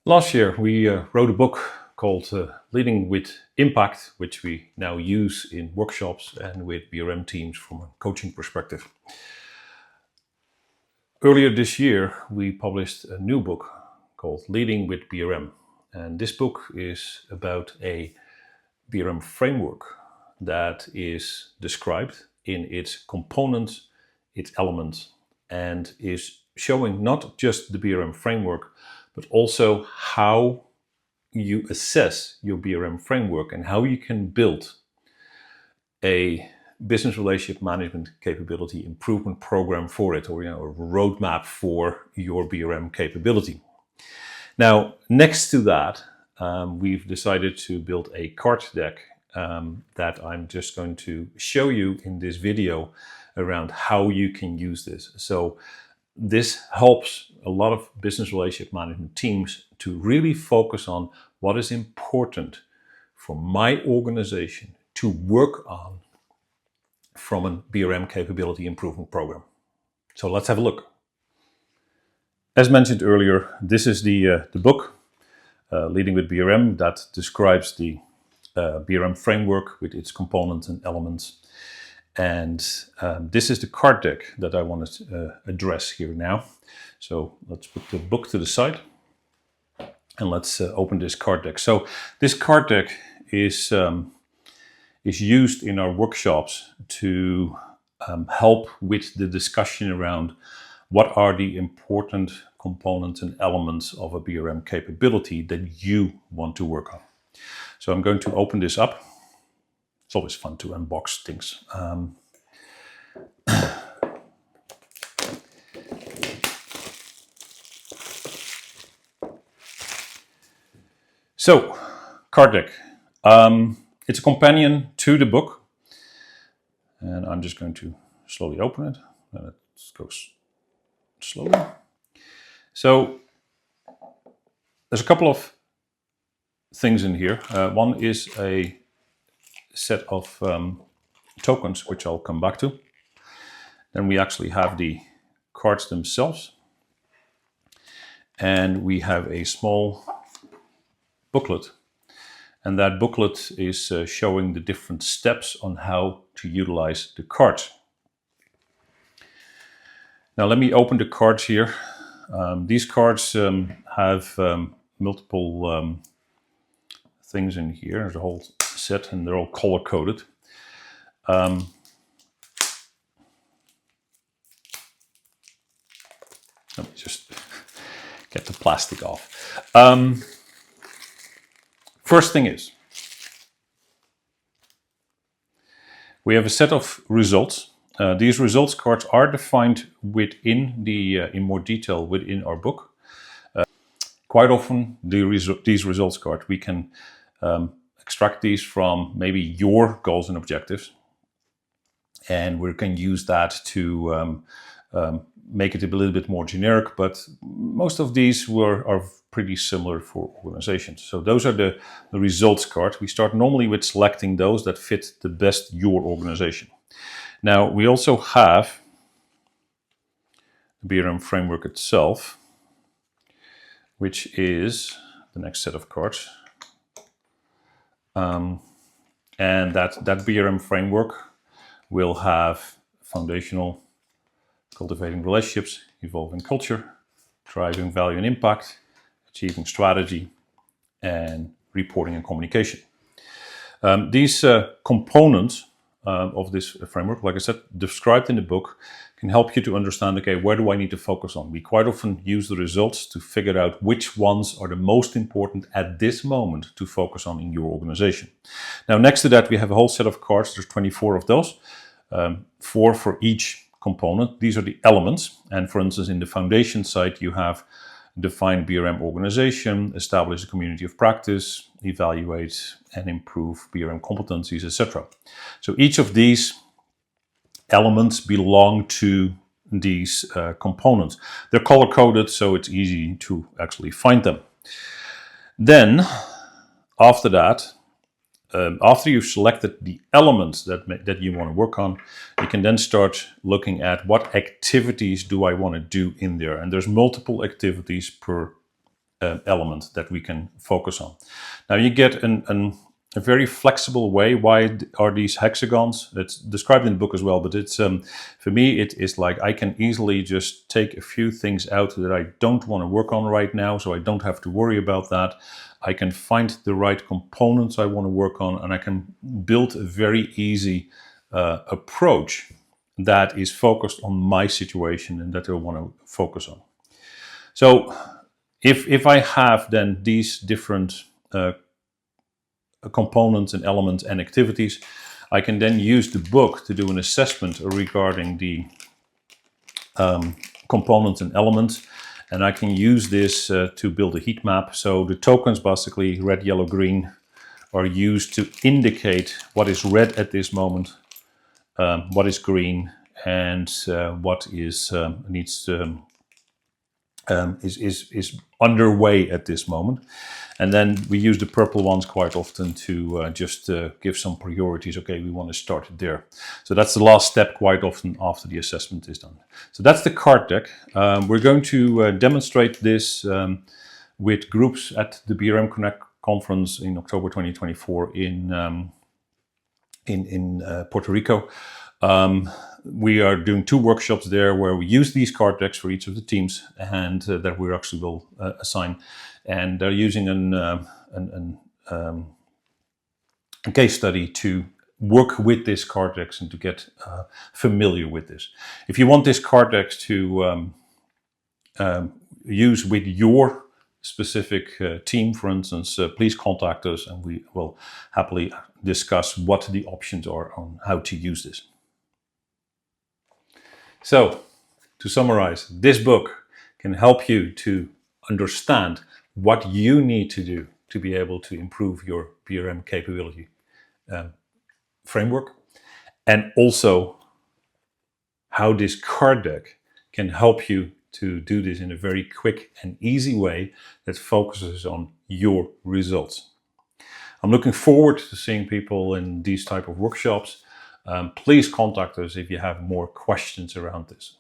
Last year, we wrote a book called Leading with Impact, which we now use in workshops and with BRM teams from a coaching perspective. Earlier this year, we published a new book called Leading with BRM. And this book is about a BRM framework that is described in its components, its elements, and is showing not just the BRM framework, but also how you assess your BRM framework and how you can build a business relationship management capability improvement program for it, or a roadmap for your BRM capability. Now, next to that, we've decided to build a card deck that I'm just going to show you in this video around how you can use this. So this helps a lot of business relationship management teams to really focus on what is important for my organization to work on from a BRM capability improvement program. So let's have a look. As mentioned earlier, this is the book, Leading with BRM, that describes the BRM framework with its components and elements. And this is the card deck that I want to address here now. So let's put the book to the side and let's open this card deck. So this card deck is used in our workshops to help with the discussion around what are the important components and elements of a BRM capability that you want to work on. So I'm going to open this up. It's always fun to unbox things. So, card deck. It's a companion to the book. And I'm just going to slowly open it. And it goes slowly. So, there's a couple of things in here. One is a set of tokens, which I'll come back to. Then we actually have the cards themselves. And we have a small booklet. And that booklet is showing the different steps on how to utilize the cards. Now let me open the cards here. These cards have multiple things in here. There's a whole set and they're all color-coded. Let me just get the plastic off. First thing is, we have a set of results. These results cards are defined within in more detail within our book. Quite often, these results cards, we can extract these from maybe your goals and objectives. And we can use that to make it a little bit more generic, but most of these are pretty similar for organizations. So those are the results cards. We start normally with selecting those that fit the best your organization. Now, we also have the BRM framework itself, which is the next set of cards. And that BRM framework will have foundational, cultivating relationships, evolving culture, driving value and impact, achieving strategy, and reporting and communication. These components of this framework, like I said, described in the book, can help you to understand, okay, where do I need to focus on? We quite often use the results to figure out which ones are the most important at this moment to focus on in your organization. Now, next to that, we have a whole set of cards. There's 24 of those, 4 for each component. These are the elements. And for instance, in the foundation side, you have define BRM organization, establish a community of practice, evaluate and improve BRM competencies, etc. So each of these elements belong to these components. They're color-coded, so it's easy to actually find them. Then, after that, after you've selected the elements that you want to work on, you can then start looking at what activities do I want to do in there. And there's multiple activities per element that we can focus on. Now you get a very flexible way. Why are these hexagons? It's described in the book as well, but it's for me it is like I can easily just take a few things out that I don't want to work on right now, so I don't have to worry about that. I can find the right components I want to work on, and I can build a very easy approach that is focused on my situation and that I want to focus on. So if I have then these different components and elements and activities, I can then use the book to do an assessment regarding the components and elements, and I can use this to build a heat map. So the tokens, basically red, yellow, green, are used to indicate what is red at this moment, what is green, and what is is underway at this moment. And then we use the purple ones quite often to just give some priorities. Okay, we want to start there. So that's the last step quite often after the assessment is done. So that's the card deck. We're going to demonstrate this with groups at the BRM Connect conference in October 2024 in Puerto Rico. We are doing 2 workshops there where we use these card decks for each of the teams, and that we actually will assign. And they're using a case study to work with these card decks and to get familiar with this. If you want this card decks to use with your specific team, for instance, please contact us and we will happily discuss what the options are on how to use this. So, to summarize, this book can help you to understand what you need to do to be able to improve your BRM capability framework, and also how this card deck can help you to do this in a very quick and easy way that focuses on your results. I'm looking forward to seeing people in these type of workshops. Please contact us if you have more questions around this.